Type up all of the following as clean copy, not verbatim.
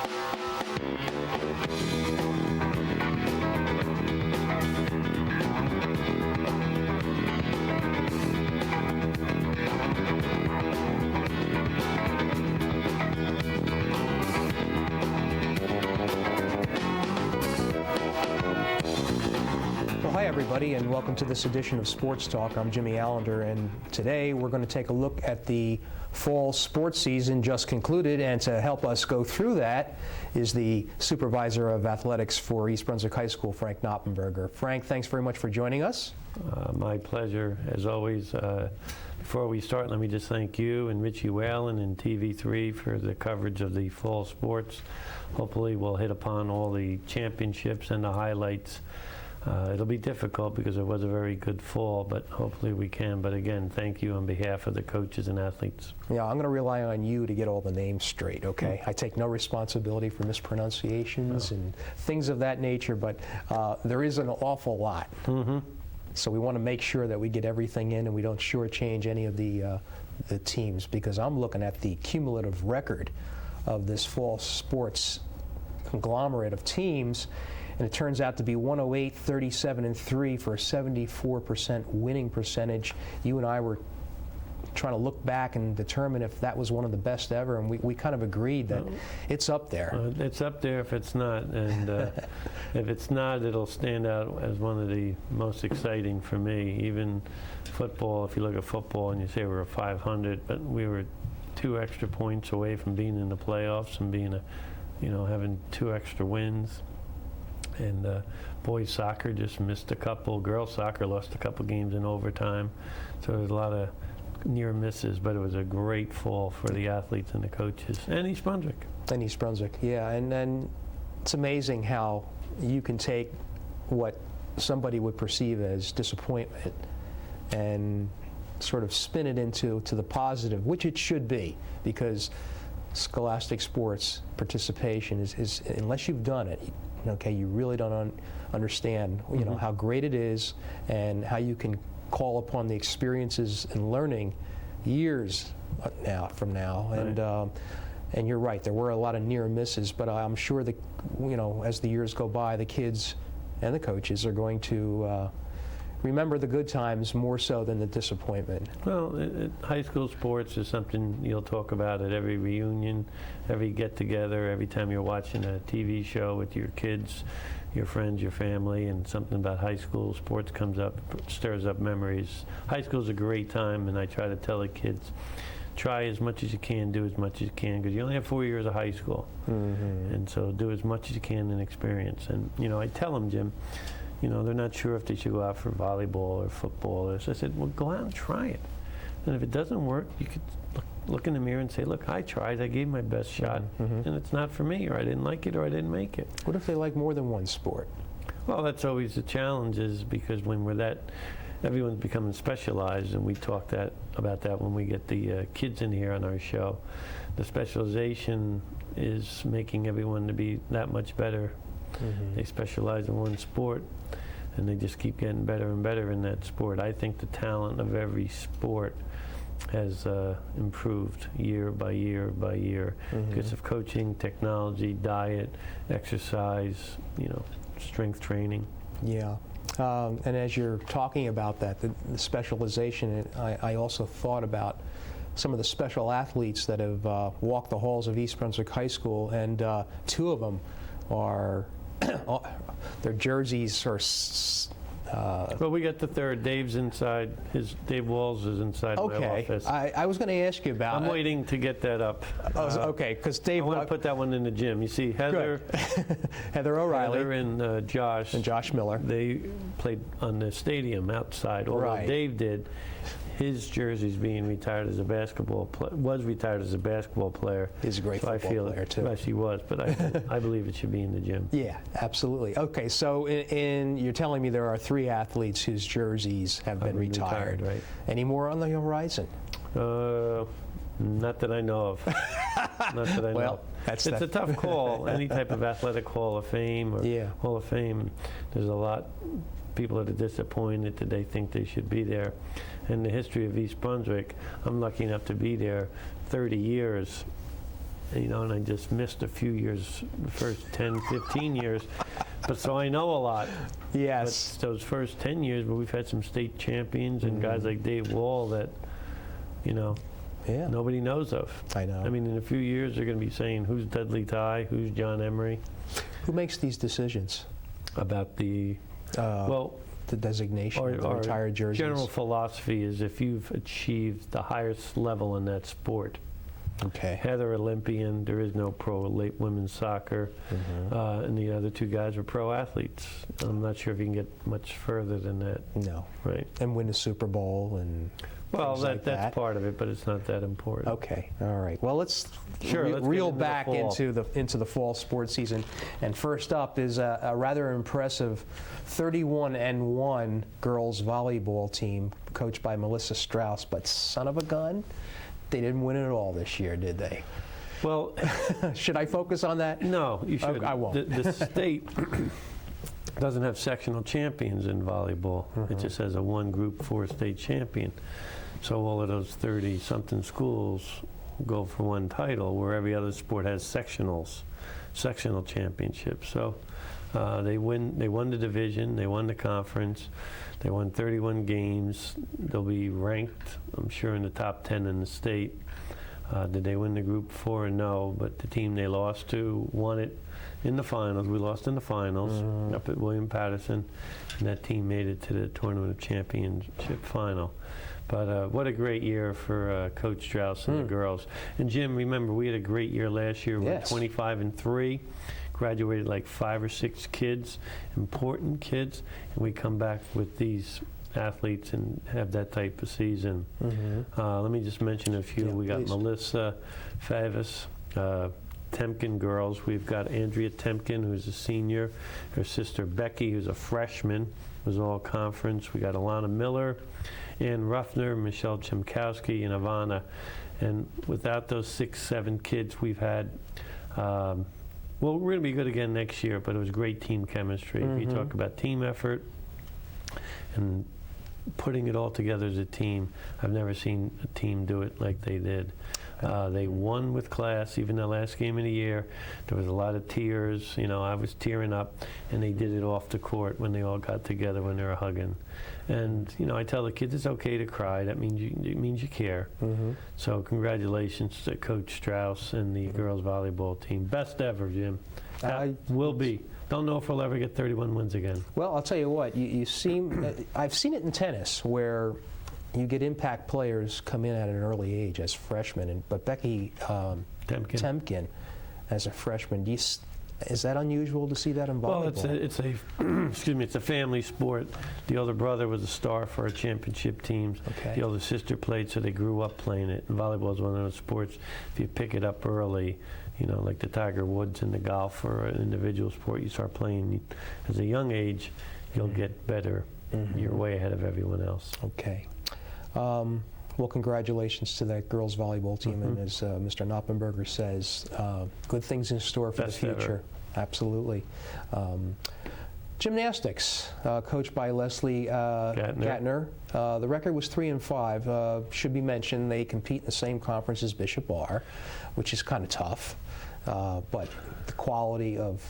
Hi everybody, and welcome to this edition of Sports Talk. I'm Jimmy Allinder, and today we're going to take a look at the fall sports season just concluded, and to help us go through that is the Supervisor of Athletics for East Brunswick High School, Frank Noppenberger. Frank, thanks very much for joining us. My pleasure, as always. Before we start, let me just thank you and Richie Whalen and TV3 for the coverage of the fall sports. Hopefully we'll hit upon all the championships and the highlights. It'll be difficult because it was a very good fall, but hopefully we can. But again, thank you on behalf of the coaches and athletes. Yeah, I'm going to rely on you to get all the names straight, okay? I take no responsibility for mispronunciations and things of that nature, but there is an awful lot. So we want to make sure that we get everything in and we don't shortchange any of the teams, because I'm looking at the cumulative record of this fall sports conglomerate of teams, and it turns out to be 108, 37, and 3 for a 74% winning percentage. You and I were trying to look back and determine if that was one of the best ever, and we kind of agreed that it's up there. It's up there if it's not, and if it's not, it'll stand out as one of the most exciting for me. Even football, if you look at football and you say we're a 500, but we were 2 extra points away from being in the playoffs and being having 2 extra wins. And boys soccer just missed a couple. Girls soccer lost a couple games in overtime. So there's a lot of near misses, but it was a great fall for the athletes and the coaches. And East Brunswick. And East Brunswick, yeah. And then it's amazing how you can take what somebody would perceive as disappointment and sort of spin it into the positive, which it should be, because scholastic sports participation is unless you've done it, okay, you really don't understand, how great it is and how you can call upon the experiences and learning years from now. Right. And you're right, there were a lot of near misses, but I'm sure that, as the years go by, the kids and the coaches are going to remember the good times more so than the disappointment. Well, high school sports is something you'll talk about at every reunion, every get-together, every time you're watching a TV show with your kids, your friends, your family, and something about high school sports comes up, stirs up memories. High school's a great time, and I try to tell the kids, try as much as you can, do as much as you can, because you only have 4 years of high school. And so do as much as you can in experience. And, I tell them, Jim, they're not sure if they should go out for volleyball or football. So I said, well, go out and try it. And if it doesn't work, you could look in the mirror and say, look, I tried, I gave my best shot, and it's not for me, or I didn't like it, or I didn't make it. What if they like more than one sport? Well, that's always the challenge, is because when we're that, everyone's becoming specialized, and we talk about that when we get the kids in here on our show. The specialization is making everyone to be that much better. They specialize in one sport, and they just keep getting better and better in that sport. I think the talent of every sport has improved year by year by year because of coaching, technology, diet, exercise, strength training. Yeah. And as you're talking about that, the specialization, I also thought about some of the special athletes that have walked the halls of East Brunswick High School, and 2 of them are their jerseys are. Well, we got the third. Dave's inside. Dave Walls is inside my office. I was going to ask you about. I'm waiting to get that up. Okay, because Dave. I want to put that one in the gym. You see, Heather, Heather O'Reilly, Heather and Josh Miller. They played on the stadium outside. Although Dave did. His jersey's being retired as a basketball player. Was retired as a basketball player. He's a great football player too. Yes, he was, but I believe it should be in the gym. Yeah, absolutely. Okay, so you're telling me there are 3 athletes whose jerseys have been retired. Right. Any more on the horizon? Not that I know of. Not that I know. It's a tough call. Any type of athletic Hall of Fame or Hall of Fame, there's a lot. People that are disappointed that they think they should be there. In the history of East Brunswick, I'm lucky enough to be there 30 years. and I just missed a few years, the first 10, 15 years. But so I know a lot. Yes. But those first 10 years, but we've had some state champions and guys like Dave Wall that, Yeah. nobody knows of. I know. I mean, in a few years, they're going to be saying, who's Dudley Ty, who's John Emery, Who makes these decisions? about the, well, The designation of the our retired jerseys? general philosophy is if you've achieved the highest level in that sport, Okay. Heather Olympian, there is no pro late women's soccer, and the other two guys are pro athletes. I'm not sure if you can get much further than that, No. right? And win a Super Bowl and Well, things like that's part of it, but it's not that important. Okay, all right. Well, let's Let's get reel into the back fall. into the fall sports season. And first up is a rather impressive 31-1 girls volleyball team coached by Melissa Strauss. But son of a gun, they didn't win it at all this year, did they? Well, Should I focus on that? no, you should. I won't. The state doesn't have sectional champions in volleyball. It just has a one Group 4 state champion. So all of those 30-something schools go for one title, where every other sport has sectional championships. So they won the division, they won the conference, they won 31 games. They'll be ranked, I'm sure, in the top 10 in the state. Did they win the Group 4? No, but the team they lost to won it in the finals. We lost in the finals up at William Patterson, and that team made it to the Tournament of Championship final. But what a great year for Coach Strauss and the girls. And Jim, remember, we had a great year last year. We were 25-3, graduated like 5 or 6 kids, important kids, and we come back with these athletes and have that type of season. Let me just mention a few. We got please. Melissa Favis, Temkin girls. We've got Andrea Temkin, who's a senior. Her sister Becky, who's a freshman, was all conference. We got Alana Miller, Ann Ruffner, Michelle Chimkowski, and Ivana. And without those 6, 7 kids we've had, well, we're going to be good again next year, but it was great team chemistry. If you talk about team effort and putting it all together as a team, I've never seen a team do it like they did. They won with class. Even the last game of the year, there was a lot of tears. I was tearing up, and they did it off the court when they all got together, when they were hugging. And I tell the kids it's okay to cry. That means you care. So congratulations to Coach Strauss and the girls volleyball team. Best ever, Jim. Will be. Don't know if we'll ever get 31 wins again. Well, I'll tell you what. You seem. I've seen it in tennis where you get impact players come in at an early age as freshmen, but Becky Temkin as a freshman. Is that unusual to see that in volleyball? Well, it's a excuse me, it's a family sport. The older brother was a star for our championship teams. Okay. The older sister played, so they grew up playing it. And volleyball is one of those sports, if you pick it up early, like the Tiger Woods in the golf or an individual sport, you start playing as a young age, you'll get better. You're way ahead of everyone else. Okay. Well, congratulations to that girls volleyball team, and as Mr. Noppenberger says, good things in store for Best the future. ever. Absolutely. Gymnastics, coached by Leslie Gatner. The record was 3-5. Should be mentioned, they compete in the same conference as Bishop Bar, which is kind of tough. But the quality of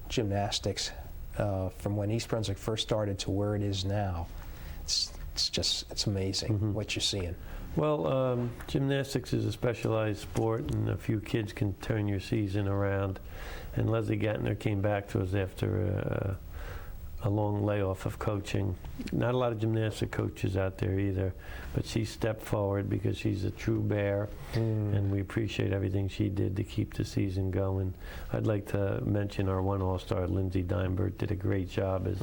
gymnastics from when East Brunswick first started to where it is now, it's amazing what you're seeing. Well, gymnastics is a specialized sport, and a few kids can turn your season around. And Leslie Gatner came back to us after a long layoff of coaching. Not a lot of gymnastic coaches out there either, but she stepped forward because she's a true bear, and we appreciate everything she did to keep the season going. I'd like to mention our one All-Star, Lindsay Dimebert, did a great job as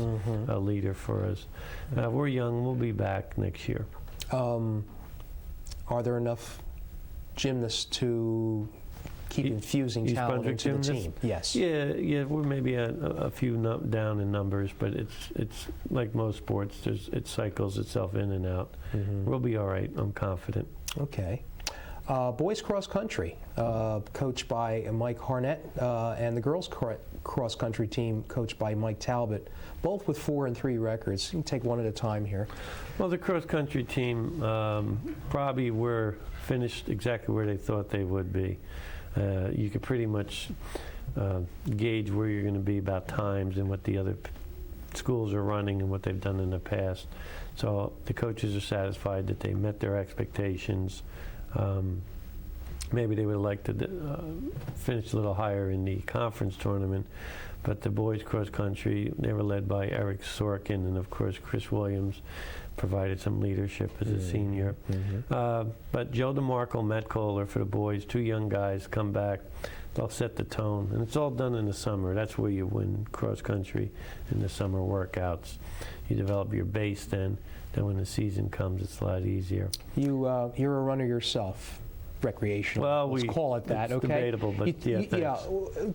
a leader for us. We're young, we'll be back next year. Are there enough gymnasts to keep infusing East talent Brunswick into the gymnasts? team? Yes. Yeah, we're maybe a few down in numbers, but it's like most sports. It cycles itself in and out. We'll be all right. I'm confident. Okay. Boys cross country, coached by Mike Harnett, and the girls cross country team coached by Mike Talbot, both with 4-3 records. You can take one at a time here. Well, the cross country team probably were finished exactly where they thought they would be. you could pretty much gauge where you're going to be about times and what the other schools are running and what they've done in the past. So the coaches are satisfied that they met their expectations. Maybe they would like to finish a little higher in the conference tournament, but the boys cross country, they were led by Eric Sorkin, and of course Chris Williams provided some leadership as a senior. But Joe DeMarco, Matt Kohler for the boys, 2 young guys come back. They'll set the tone, and it's all done in the summer. That's where you win cross country, in the summer workouts. You develop your base then when the season comes, it's a lot easier. You're a runner yourself, recreational. Well, let's call it that. It's okay. debatable, but yeah.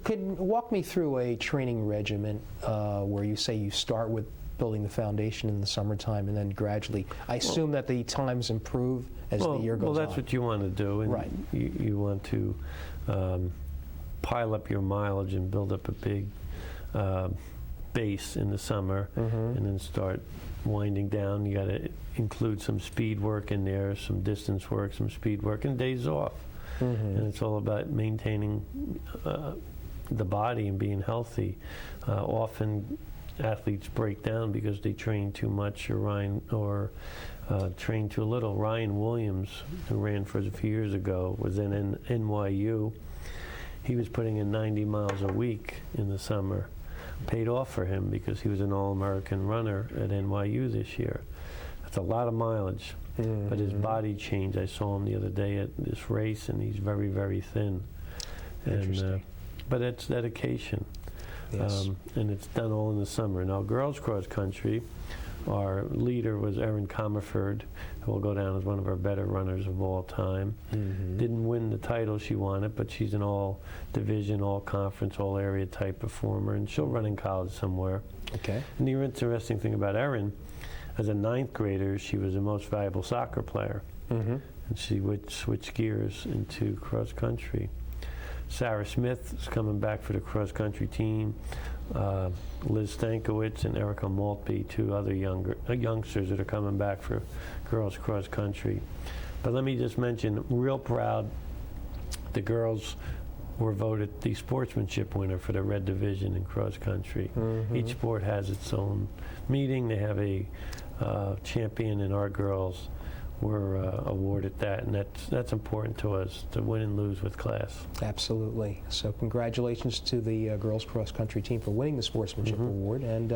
Could walk me through a training regimen where you say you start with building the foundation in the summertime, and then gradually, I assume that the times improve as the year goes on. Well, that's what you want to do, and right. you want to pile up your mileage and build up a big base in the summer, and then start winding down. You got to include some speed work in there, some distance work, some speed work, and days off. And it's all about maintaining the body and being healthy. Often athletes break down because they train too much or train too little. Ryan Williams, who ran for us a few years ago, was in NYU. He was putting in 90 miles a week in the summer. Paid off for him because he was an All-American runner at NYU this year. That's a lot of mileage. But his body changed. I saw him the other day at this race, and he's very, very thin. Interesting. But it's dedication. Yes. And it's done all in the summer. Now, girls cross country, our leader was Erin Comerford, who will go down as one of our better runners of all time. Didn't win the title she wanted, but she's an all-division, all-conference, all-area type performer, and she'll run in college somewhere. Okay. And the interesting thing about Erin, as a 9th grader, she was the most valuable soccer player. And she would switch gears into cross country. Sarah Smith is coming back for the cross country team. Liz Stankiewicz and Erica Maltby, 2 other youngsters that are coming back for girls cross country. But let me just mention, real proud, the girls were voted the sportsmanship winner for the red division in cross country. Each sport has its own meeting. They have a champion, and our girls were awarded that, and that's important to us, to win and lose with class. Absolutely. So congratulations to the girls cross country team for winning the sportsmanship award. And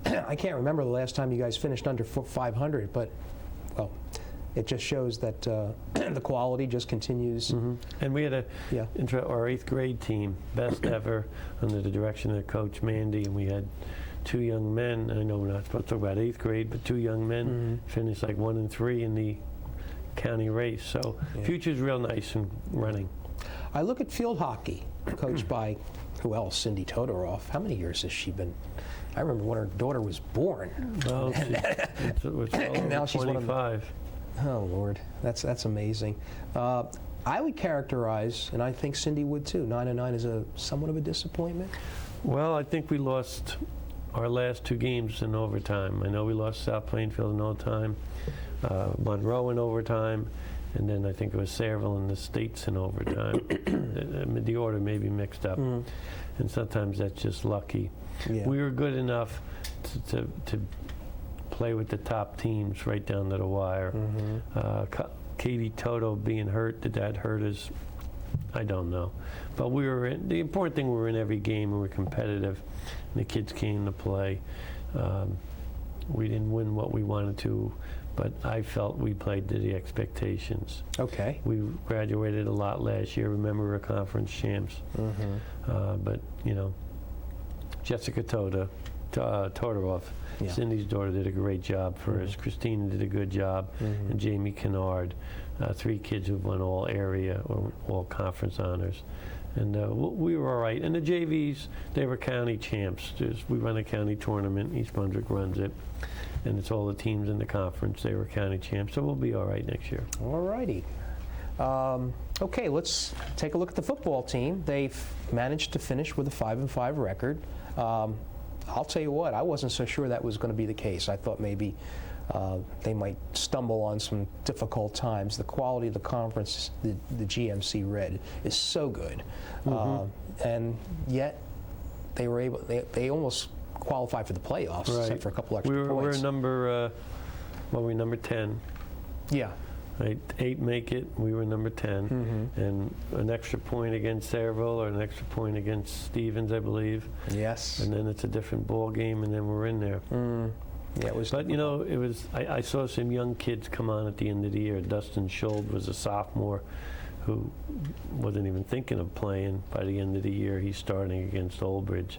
I can't remember the last time you guys finished under 500, but well, it just shows that the quality just continues. And we had our 8th grade team, best ever, under the direction of Coach Mandy, and we had 2 young men. I know we're not supposed to talk about 8th grade, but 2 young men finished like 1 and 3 in the county race. So future's real nice in running. I look at field hockey, coached by who else? Cindy Todoroff. How many years has she been? I remember when her daughter was born. Well, now she's 25. Oh Lord, that's amazing. I would characterize, and I think Cindy would too, 9-9 as somewhat of a disappointment. Well, I think we lost our last 2 games in overtime. I know we lost South Plainfield in overtime, Monroe in overtime, and then I think it was Sayreville in the States in overtime. The order may be mixed up, and sometimes that's just lucky. We were good enough to play with the top teams right down to the wire. Katie Toto being hurt, did that hurt us? I don't know. But the important thing, we were in every game, we were competitive, and the kids came to play. We didn't win what we wanted to, but I felt we played to the expectations. Okay. We graduated a lot last year. Remember, we were conference champs. But, you know, Jessica Todoroff, Cindy's daughter, did a great job for us. Christina did a good job, and Jamie Kennard, 3 kids who've won all area or all conference honors. And we were all right. And the JVs, they were county champs. We run a county tournament. East Brunswick runs it. And it's all the teams in the conference. They were county champs. So we'll be all right next year. All righty. Okay, let's take a look at the football team. They've managed to finish with a 5-5 record. I'll tell you what, I wasn't so sure that was going to be the case. I thought maybe they might stumble on some difficult times. The quality of the conference, the GMC Red, is so good. And yet they were able, they almost qualified for the playoffs, except for a couple extra points. We're number, we're number 10. Yeah. Right, 8 make it, we were number 10. And an extra point against Sayreville or an extra point against Stevens, I believe. Yes. And then it's a different ball game, and then we're in there. Yeah, it was. But you know, it was. I saw some young kids come on at the end of the year. Dustin Schold was a sophomore who wasn't even thinking of playing. By the end of the year, he's starting against Old Bridge.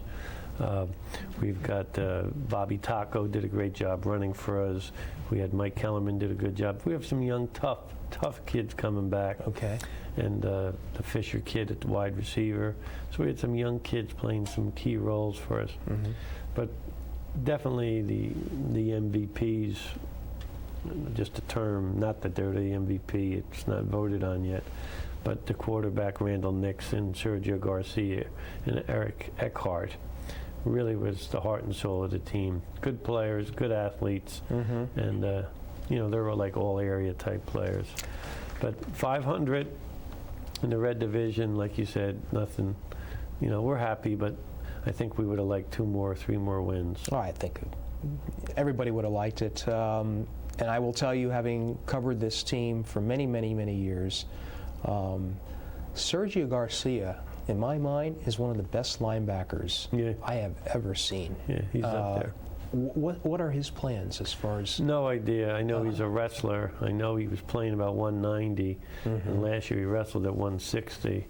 We've got Bobby Taco did a great job running for us. We had Mike Kellerman did a good job. We have some young, tough kids coming back. Okay. And the Fisher kid at the wide receiver. So we had some young kids playing some key roles for us. But definitely the MVPs, just a term, not that they're the MVP, it's not voted on yet, but the quarterback Randall Nixon, Sergio Garcia, and Eric Eckhart really was the heart and soul of the team. Good players, good athletes, and you know, they were like all area type players. But 500 in the red division, like you said, nothing, you know, we're happy, but I think we would have liked 2 more, 3 more wins. Oh, I think everybody would have liked it. And I will tell you, having covered this team for many, many, many years, Sergio Garcia, in my mind, is one of the best linebackers I have ever seen. Yeah, he's up there. What are his plans as far as? No idea. I know he's a wrestler. I know he was playing about 190, and last year he wrestled at 160.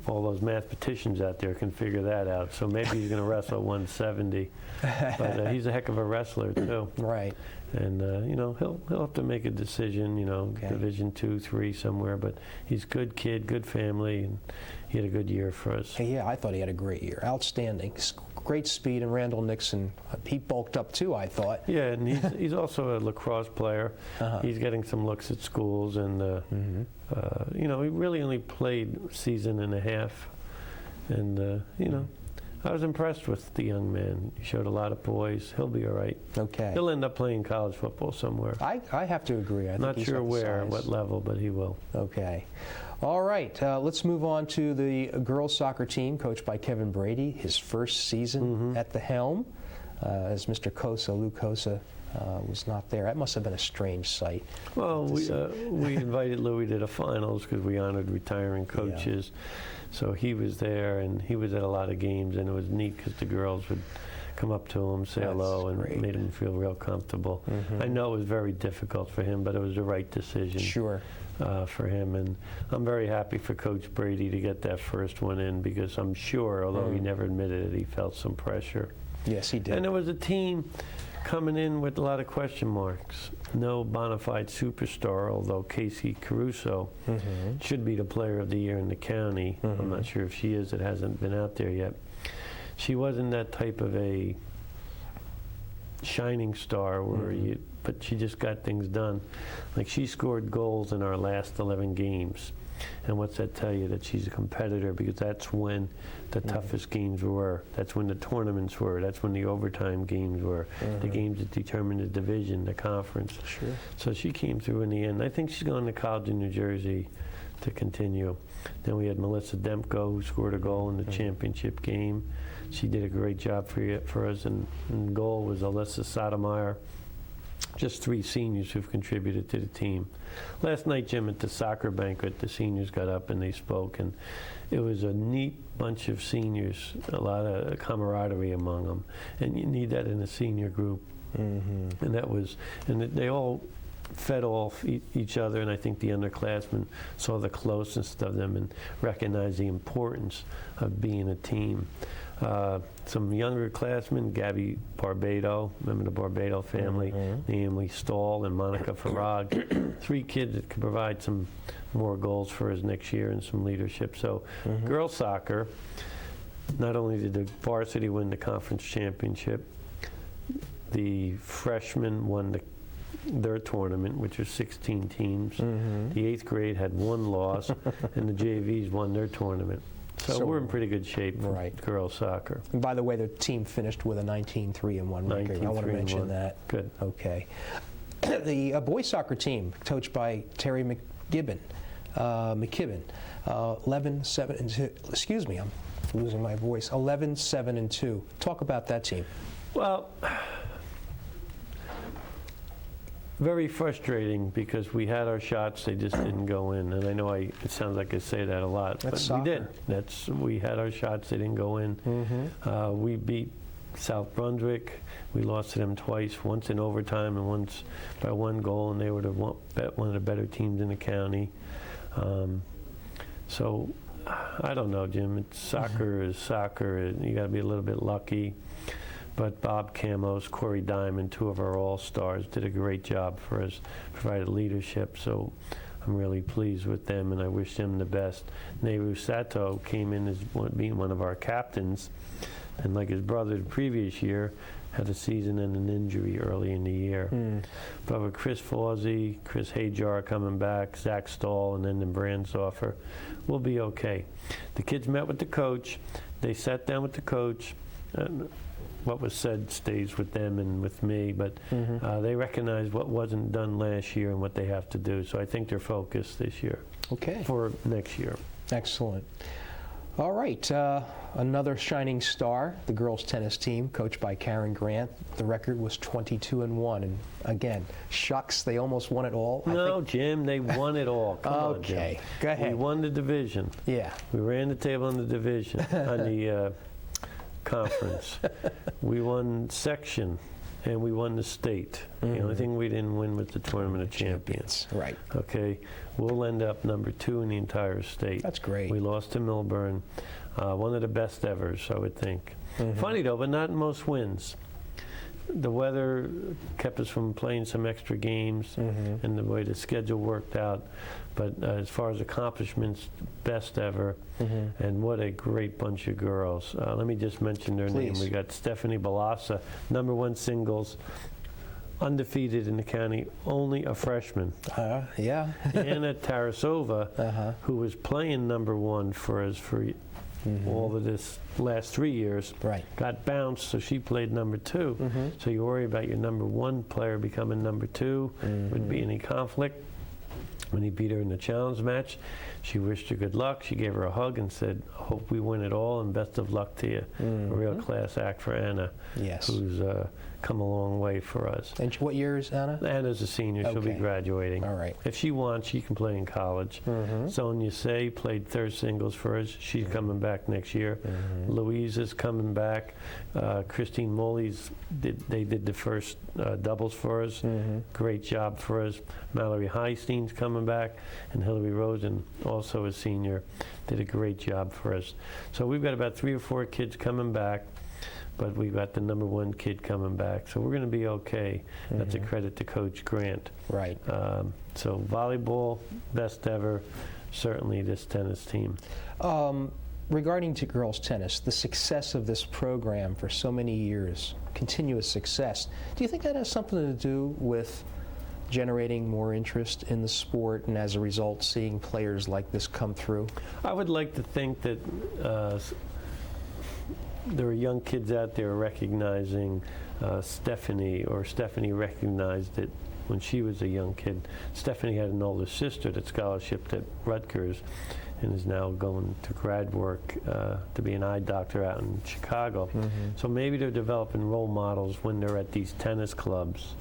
All those mathematicians out there can figure that out. So maybe he's going to wrestle at 170. But he's a heck of a wrestler too. Right. And you know, he'll have to make a decision. You know, Division 2, 3 somewhere. But he's a good kid, good family, and he had a good year for us. Hey, yeah, I thought he had a great year. Outstanding. Great speed, and Randall Nixon, he bulked up too, I thought. Yeah, and he's also a lacrosse player. He's getting some looks at schools, and you know, he really only played a season and a half, and you know, I was impressed with the young man. He showed a lot of poise. He'll be all right. Okay. He'll end up playing college football somewhere. I have to agree. I think Not he's sure got the where, size. what level, but he will. Okay. All right, let's move on to the girls soccer team coached by Kevin Brady, his first season at the helm, as Mr. Lou Cosa was not there. That must have been a strange sight. Well, we invited Louis to the finals because we honored retiring coaches. So he was there, and he was at a lot of games, and it was neat because the girls would come up to him, say hello, and made him feel real comfortable. I know it was very difficult for him, but it was the right decision. Sure. For him, and I'm very happy for Coach Brady to get that first one in, because I'm sure, although he never admitted it, he felt some pressure. Yes, he did. And there was a team coming in with a lot of question marks. No bona fide superstar, although Casey Caruso should be the player of the year in the county. I'm not sure if she is. It hasn't been out there yet. She wasn't that type of a shining star where but she just got things done. Like, she scored goals in our last 11 games. And what's that tell you? That she's a competitor, because that's when the toughest games were. That's when the tournaments were. That's when the overtime games were. The games that determined the division, the conference. Sure. So she came through in the end. I think she's going to college in New Jersey to continue. Then we had Melissa Demko, who scored a goal in the championship game. She did a great job for us. And goal was Alyssa Sotomayor. Just 3 seniors who've contributed to the team. Last night, Jim, at the soccer banquet, the seniors got up and they spoke, and it was a neat bunch of seniors, a lot of camaraderie among them, and you need that in a senior group. And that was, and they all fed off each other, and I think the underclassmen saw the closeness of them and recognized the importance of being a team. Some younger classmen, Gabby Barbado, remember the Barbado family, Naomi Stahl and Monica Farag, 3 kids that could provide some more goals for us next year and some leadership. So girls soccer, not only did the varsity win the conference championship, the freshmen won their tournament, which was 16 teams. The 8th grade had 1 loss, and the JVs won their tournament. So we're in pretty good shape for Right. girls soccer. And by the way, the team finished with a 19-3-1 record. I want to mention 19-3-1. that. Good. Okay. The boys soccer team, coached by Terry McKibben, 11-7-2. Excuse me, I'm losing my voice. 11-7-2. Talk about that team. Well, very frustrating because we had our shots, they just didn't go in. And I know it sounds like I say that a lot, That's but we soccer. did. We had our shots, they didn't go in. Mm-hmm. We beat South Brunswick. We lost to them twice, once in overtime and once by 1 goal, and they were one of the better teams in the county. So I don't know, Jim. Soccer is soccer. You got to be a little bit lucky. But Bob Camos, Corey Diamond, 2 of our all-stars, did a great job for us, provided leadership. So I'm really pleased with them, and I wish them the best. Nehru Sato came in as being one of our captains, and like his brother the previous year, had a season and an injury early in the year. But with Chris Fawsey, Chris Hajar coming back, Zach Stahl, and then the Brandsoffer, we'll be okay. The kids met with the coach. They sat down with the coach. What was said stays with them and with me, but they recognize what wasn't done last year and what they have to do. So I think they're focused this year. Okay. For next year. Excellent. All right, another shining star, the girls tennis team, coached by Karen Grant. The record was 22-1, and again, shucks, they almost won it all. No, Jim, they won it all. Come on, Jim. Okay, go ahead. We won the division. Yeah. We ran the table in the division, on the conference. We won section, and we won the state. The only thing we didn't win was the Tournament of Champions. Right. Okay, we'll end up number 2 in the entire state. That's great. We lost to Milburn, one of the best evers, I would think. Funny though, but not in most wins. The weather kept us from playing some extra games, and the way the schedule worked out. But as far as accomplishments, best ever, and what a great bunch of girls. Let me just mention their name. We got Stephanie Balassa, #1 singles, undefeated in the county, only a freshman. Yeah. Anna Tarasova, who was playing #1 for us for all of this last 3 years, got bounced, so she played #2. So you worry about your #1 player becoming #2. Would be any conflict. When he beat her in the challenge match, she wished her good luck. She gave her a hug and said, "Hope we win it all, and best of luck to you." A real class act for Anna, who's come a long way for us. And what year is Anna? Anna's a senior. She'll be graduating. All right. If she wants, she can play in college. Sonia Say played third singles for us. She's coming back next year. Louise is coming back. Christine Moley's they did the first doubles for us. Great job for us. Mallory Heistein's coming back, and Hillary Rosen, also a senior, did a great job for us. So we've got about 3 or 4 kids coming back, but we've got the #1 kid coming back. So we're going to be okay. That's a credit to Coach Grant. Right. So volleyball, best ever, certainly this tennis team. Regarding to girls tennis, the success of this program for so many years, continuous success, do you think that has something to do with generating more interest in the sport, and as a result seeing players like this come through? I would like to think that there are young kids out there recognizing Stephanie, or Stephanie recognized it when she was a young kid. Stephanie had an older sister that scholarshiped at Rutgers and is now going to grad work to be an eye doctor out in Chicago. So maybe they're developing role models when they're at these tennis clubs.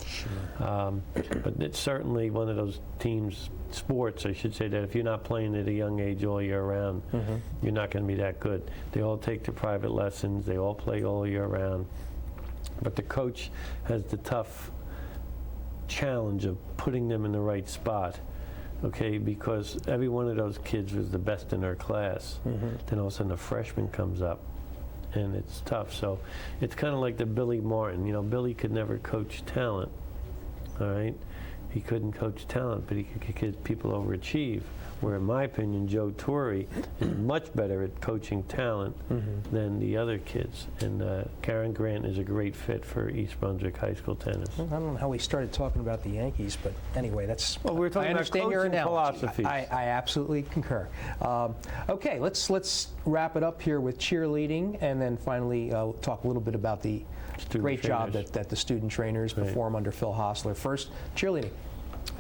But it's certainly one of those teams, sports, I should say, that if you're not playing at a young age all year round, you're not going to be that good. They all take the private lessons. They all play all year round. But the coach has the tough challenge of putting them in the right spot. Okay, because every one of those kids was the best in their class. Then all of a sudden a freshman comes up, and it's tough. So it's kind of like the Billy Martin. You know, Billy could never coach talent, all right? he couldn't coach talent, but he could get people overachieve. Where, in my opinion, Joe Torre is much better at coaching talent than the other kids. And Karen Grant is a great fit for East Brunswick High School tennis. I don't know how we started talking about the Yankees, but anyway, that's. Well, we're talking I about understand your coaching analogy. philosophies. I absolutely concur. Okay, let's wrap it up here with cheerleading, and then finally talk a little bit about the great job that the student trainers perform under Phil Hostler. First, cheerleading.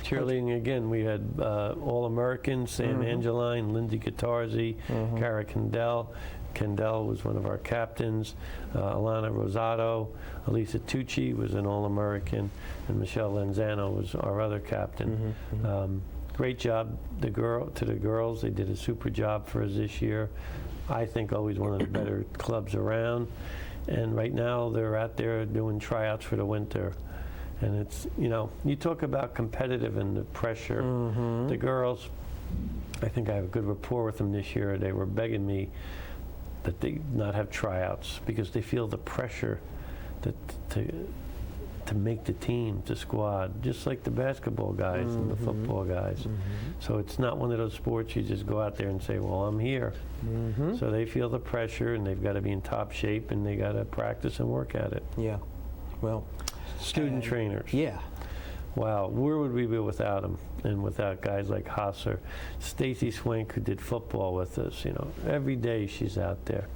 Cheerleading, again, we had All-Americans, Sam Angeline, Lindsay Catarzi, Cara Kendall. Kendall was one of our captains. Alana Rosado, Elisa Tucci was an All-American, and Michelle Lenzano was our other captain. Great job to the girls. They did a super job for us this year. I think always one of the better clubs around. And right now they're out there doing tryouts for the winter. And it's, you talk about competitive and the pressure. The girls, I think I have a good rapport with them this year. They were begging me that they not have tryouts because they feel the pressure to make the team, the squad, just like the basketball guys and the football guys. So it's not one of those sports you just go out there and say, well, I'm here. So they feel the pressure, and they've got to be in top shape, and they got to practice and work at it. Yeah. Well, student trainers. Yeah. Wow, where would we be without them? And without guys like Hosser. Stacy Swank, who did football with us, every day she's out there,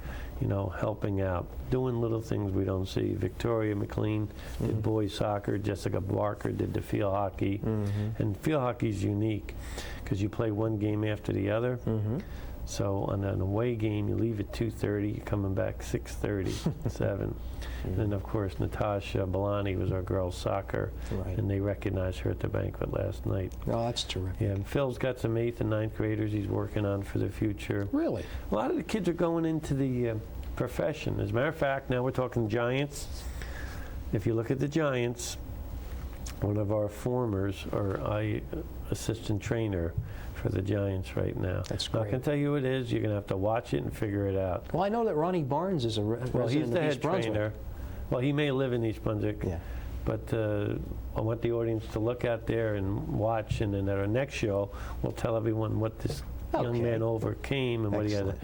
helping out, doing little things we don't see. Victoria McLean did boys soccer. Jessica Barker did the field hockey. And field hockey is unique because you play one game after the other. So on an away game, you leave at 2:30, you're coming back 6:30, 7. And then, of course, Natasha Belani was our girls' soccer, and they recognized her at the banquet last night. Oh, that's terrific. Yeah, and Phil's got some 8th and 9th graders he's working on for the future. Really? A lot of the kids are going into the profession. As a matter of fact, now we're talking Giants. If you look at the Giants, one of our formers, or assistant trainer for the Giants right now. That's great. I can tell you who it is. You're going to have to watch it and figure it out. Well, I know that Ronnie Barnes is a resident he's the of head East Brunswick. trainer. Well, he may live in East Brunswick. Yeah. But I want the audience to look out there and watch, and then at our next show, we'll tell everyone what this young man overcame and what he had to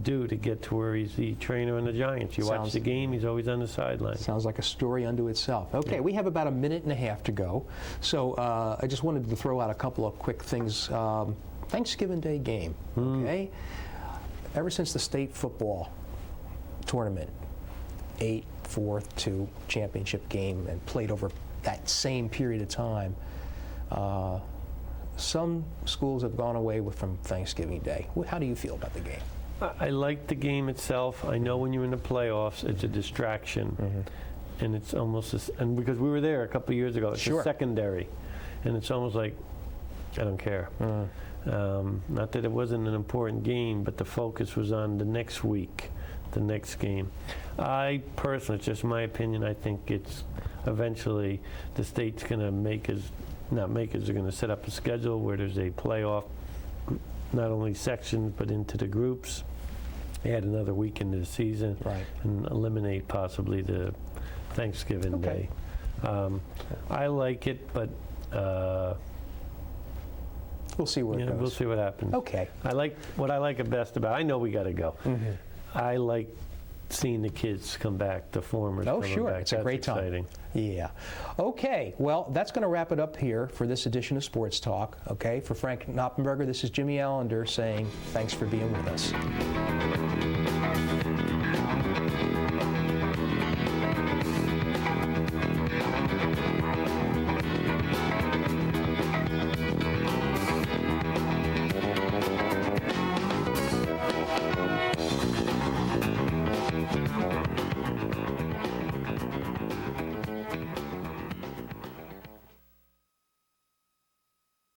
do to get to where he's the trainer in the Giants. You watch the game, he's always on the sideline. Sounds like a story unto itself. Okay, we have about a minute and a half to go. So I just wanted to throw out a couple of quick things. Thanksgiving Day game, okay? Ever since the state football tournament, 8-4-2 championship game, and played over that same period of time, some schools have gone away from Thanksgiving Day. How do you feel about the game? I like the game itself. I know when you're in the playoffs, it's a distraction. And it's almost, and because we were there a couple of years ago, it's a secondary. And it's almost like, I don't care. Not that it wasn't an important game, but the focus was on the next week, the next game. I personally, it's just my opinion, I think it's eventually the state's going to they're going to set up a schedule where there's a playoff, not only sections, but into the groups, add another week into the season, and eliminate possibly the Thanksgiving Day. I like it, but we'll see where it goes. We'll see what happens. Okay. What I like it best about, I know we got to go. I like seeing the kids come back, the formers. Oh, sure. Back. It's a great time. Exciting. Yeah. Okay. Well, that's going to wrap it up here for this edition of Sports Talk. Okay. For Frank Noppenberger, this is Jimmy Allinder saying thanks for being with us.